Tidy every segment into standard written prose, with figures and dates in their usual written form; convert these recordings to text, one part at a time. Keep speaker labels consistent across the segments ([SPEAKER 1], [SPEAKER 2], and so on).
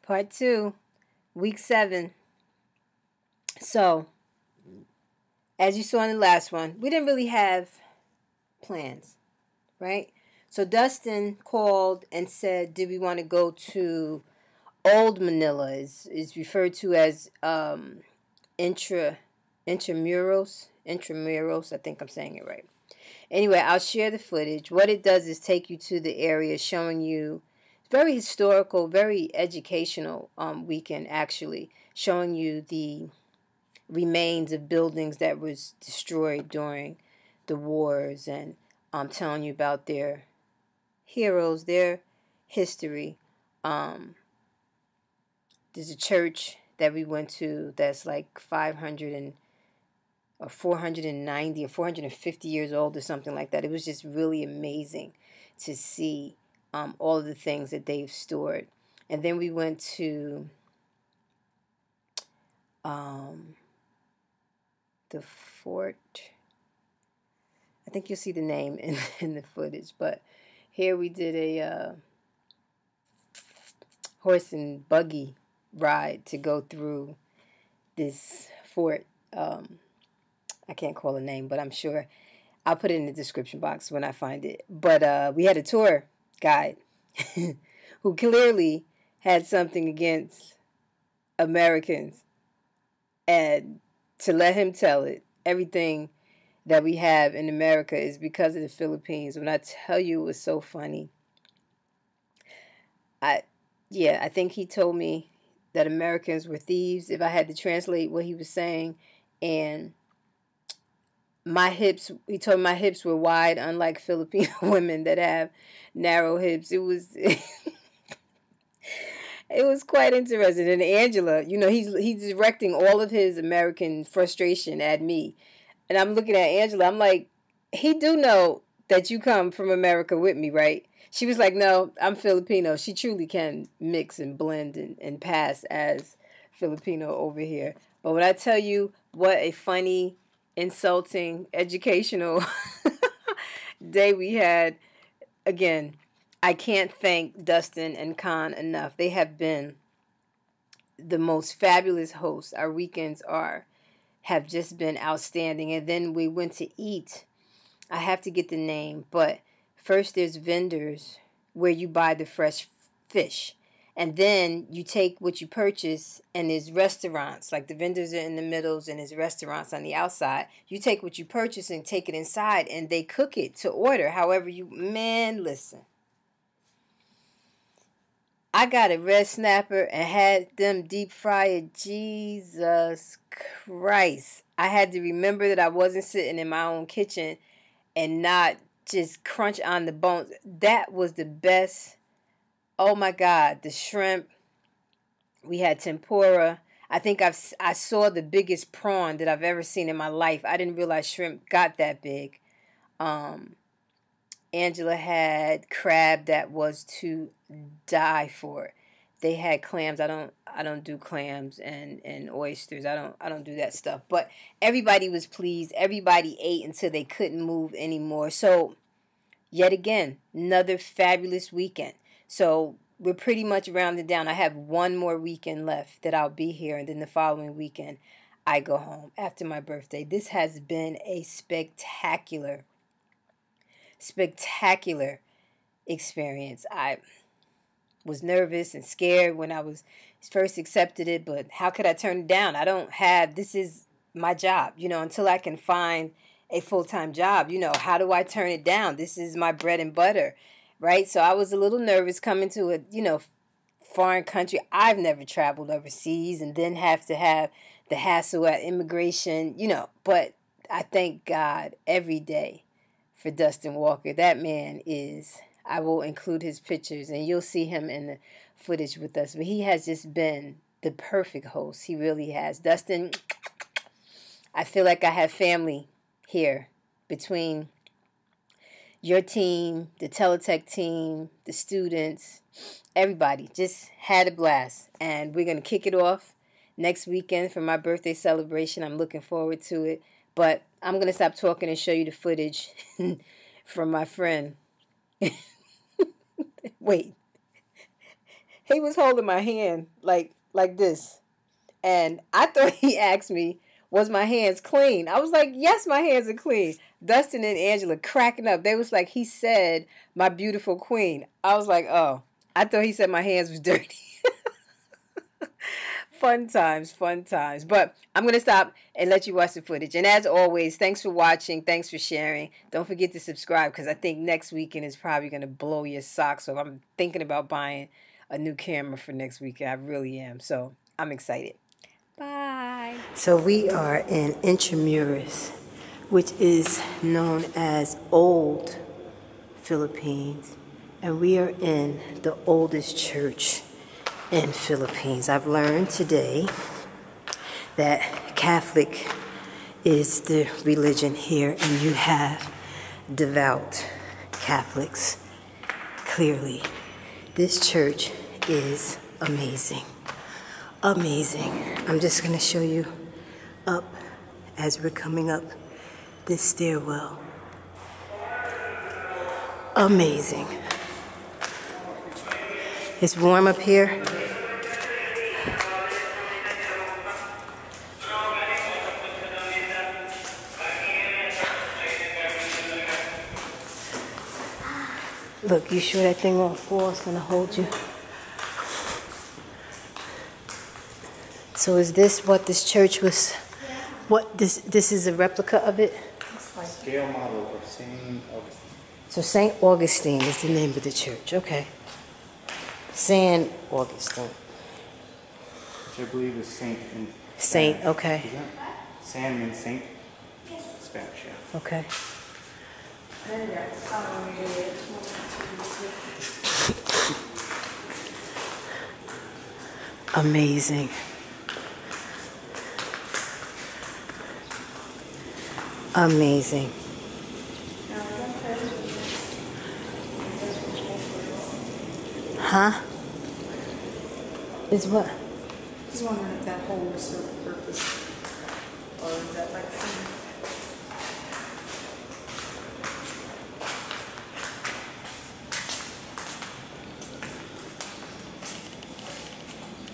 [SPEAKER 1] Part 2, week 7. So, as you saw in the last one, we didn't really have plans, right? So Dustin called and said, did we want to go to Old Manila? Is referred to as Intramuros. Intramuros, I think I'm saying it right. Anyway, I'll share the footage. What it does is take you to the area, showing you very historical, very educational weekend, actually, showing you the remains of buildings that was destroyed during the wars, and telling you about their heroes, their history. There's a church that we went to that's like 500 or 490 or 450 years old or something like that. It was just really amazing to see all of the things that they've stored. And then we went to the fort. I think you'll see the name in the footage. But here we did a horse and buggy ride to go through this fort. I can't call a name, but I'm sure I'll put it in the description box when I find it. But we had a tour guide who clearly had something against Americans. And to let him tell it, everything that we have in America is because of the Philippines. When I tell you, it was so funny. I think he told me that Americans were thieves, if I had to translate what he was saying. And he told me my hips were wide, unlike Filipino women that have narrow hips. It was it was quite interesting. And Angela, he's directing all of his American frustration at me. And I'm looking at Angela, I'm like, he do know that you come from America with me, right? She was like, no, I'm Filipino. She truly can mix and blend and pass as Filipino over here. But when I tell you what a funny, insulting, educational day we had, again, I can't thank Dustin and Khan enough. They have been the most fabulous hosts. Our weekends have just been outstanding. And then we went to eat. I have to get the name, but first there's vendors where you buy the fresh fish. And then you take what you purchase, and there's restaurants. Like the vendors are in the middles and there's restaurants on the outside. You take what you purchase and take it inside, and they cook it to order. However listen. I got a red snapper and had them deep fried. Jesus Christ. I had to remember that I wasn't sitting in my own kitchen and not just crunch on the bones. That was the best. Oh my God, the shrimp. We had tempura. I think I saw the biggest prawn that I've ever seen in my life. I didn't realize shrimp got that big. Angela had crab that was to die for. They had clams. I don't do clams and oysters. I don't do that stuff. But everybody was pleased. Everybody ate until they couldn't move anymore. So yet again, another fabulous weekend. So we're pretty much rounded down. I have one more weekend left that I'll be here, and then the following weekend I go home after my birthday. This has been a spectacular experience. I was nervous and scared when I was first accepted it, but how could I turn it down? This is my job, until I can find a full-time job. How do I turn it down? This is my bread and butter, right? So I was a little nervous coming to a, foreign country. I've never traveled overseas and then have to have the hassle at immigration, but I thank God every day for Dustin Walker. That man I will include his pictures and you'll see him in the footage with us. But he has just been the perfect host. He really has. Dustin, I feel like I have family here between your team, the Teletech team, the students, everybody. Just had a blast. And we're going to kick it off next weekend for my birthday celebration. I'm looking forward to it. But I'm going to stop talking and show you the footage from my friend. Wait. he was holding my hand like this. And I thought he asked me, was my hands clean? I was like, yes, my hands are clean. Dustin and Angela cracking up. They was like, he said, my beautiful queen. I was like, oh, I thought he said my hands was dirty. Fun times, fun times. But I'm going to stop and let you watch the footage. And as always, thanks for watching. Thanks for sharing. Don't forget to subscribe because I think next weekend is probably going to blow your socks off. I'm thinking about buying a new camera for next weekend. I really am. So I'm excited. Bye. So we are in Intramuros, which is known as Old Philippines. And we are in the oldest church in Philippines. I've learned today that Catholic is the religion here, and you have devout Catholics. Clearly, this church is amazing. Amazing. I'm just going to show you up as we're coming up this stairwell. Amazing. It's warm up here. Look, you sure that thing won't fall? It's gonna hold you. So is this what this church was? What this is a replica of it?
[SPEAKER 2] Scale model of St. Augustine.
[SPEAKER 1] So St. Augustine is the name of the church. Okay. St. Augustine.
[SPEAKER 2] Which I believe is Saint in
[SPEAKER 1] Saint,
[SPEAKER 2] Spanish.
[SPEAKER 1] okay.
[SPEAKER 2] Is that? San means saint. Spanish, yeah.
[SPEAKER 1] Okay. Amazing. Amazing. Huh? Is what?
[SPEAKER 3] Just wondering if that hole was for a purpose, or is that like some...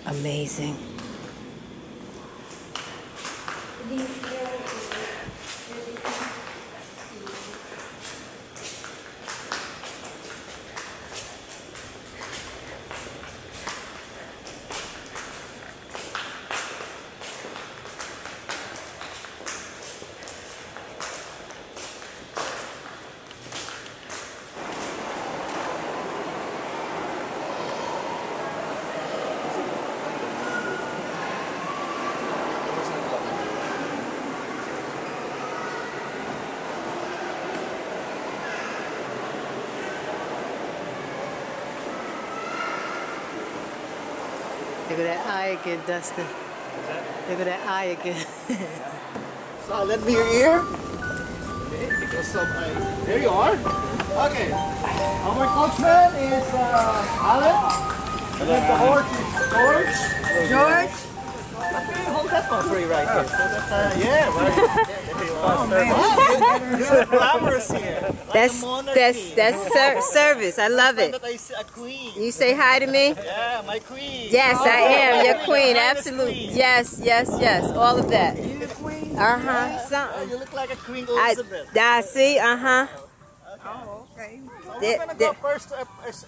[SPEAKER 1] Amazing. Look at that eye again, Dustin. Look at that eye again.
[SPEAKER 4] So lend me your ear. Okay, because some there you are. Okay. Our coachman is Alan. And then the horse is George. George. Okay, hold that one for you right here. So that, yeah, right. There you are. Oh, man. You're glamorous here.
[SPEAKER 1] That's service. I love it.
[SPEAKER 4] That I see a queen.
[SPEAKER 1] You say hi to me?
[SPEAKER 4] Yeah, my queen.
[SPEAKER 1] Yes, I am your queen.
[SPEAKER 4] Finest
[SPEAKER 1] Absolutely.
[SPEAKER 4] queen.
[SPEAKER 1] Yes, yes, yes. All of that.
[SPEAKER 4] You queen?
[SPEAKER 1] Something.
[SPEAKER 4] You look like a Queen Elizabeth.
[SPEAKER 1] I see.
[SPEAKER 3] Oh, okay.
[SPEAKER 4] So we're gonna go first to an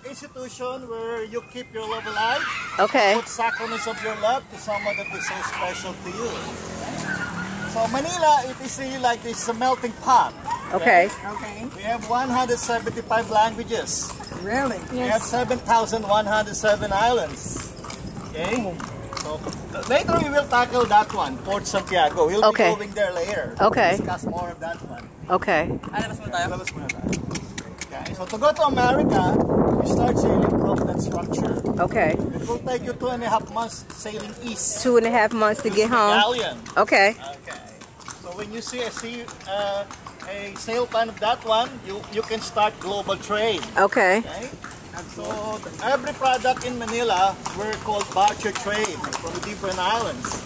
[SPEAKER 4] institution where you keep your love alive.
[SPEAKER 1] Okay.
[SPEAKER 4] Put sacraments of your love to someone that is so special to you. So Manila, it is really like this melting pot.
[SPEAKER 1] Okay.
[SPEAKER 3] Okay.
[SPEAKER 4] We have 175 languages.
[SPEAKER 3] Really?
[SPEAKER 4] We have 7,107 islands. Okay. So later we will tackle that one, Port Santiago. We'll be going there later.
[SPEAKER 1] Okay.
[SPEAKER 4] Discuss more of that one.
[SPEAKER 1] Okay.
[SPEAKER 4] Labas muna tayo. Okay. So to go to America, you start sailing from that structure.
[SPEAKER 1] Okay.
[SPEAKER 4] It will take you 2.5 months sailing east.
[SPEAKER 1] 2.5 months to get home.
[SPEAKER 4] Galleon.
[SPEAKER 1] Okay.
[SPEAKER 4] Okay. So when you see a sail plan of that one, you can start global trade.
[SPEAKER 1] Okay.
[SPEAKER 4] Okay. So every product in Manila were called barter trade from the different islands.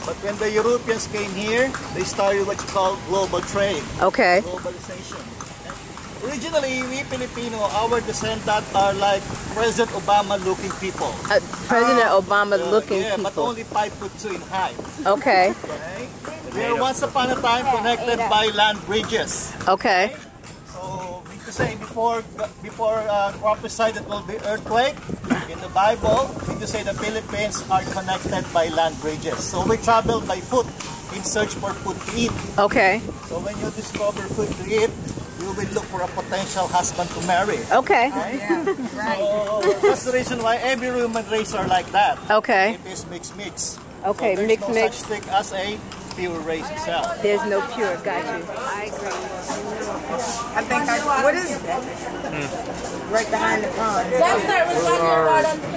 [SPEAKER 4] But when the Europeans came here, they started what you call global trade.
[SPEAKER 1] Okay.
[SPEAKER 4] Globalization. Okay. Originally, we Filipino, our descendants are like President Obama looking people.
[SPEAKER 1] President Obama looking
[SPEAKER 4] Yeah, but
[SPEAKER 1] people.
[SPEAKER 4] only 5'2" in height.
[SPEAKER 1] Okay.
[SPEAKER 4] Okay? We were once upon a time connected by land bridges.
[SPEAKER 1] Okay.
[SPEAKER 4] So, we to say before prophesied that will be earthquake in the Bible, we to say the Philippines are connected by land bridges. So we travel by foot in search for food to eat.
[SPEAKER 1] Okay.
[SPEAKER 4] So when you discover food to eat, you will look for a potential husband to marry.
[SPEAKER 1] Okay.
[SPEAKER 4] Right? So that's the reason why every human race are like that.
[SPEAKER 1] Okay.
[SPEAKER 4] It is mix.
[SPEAKER 1] Okay,
[SPEAKER 4] So there's
[SPEAKER 1] mix.
[SPEAKER 4] no such thing as a pure race itself.
[SPEAKER 1] There's no pure. Got you. I agree.
[SPEAKER 3] I think what is that? Right behind the pond.
[SPEAKER 2] Lobster.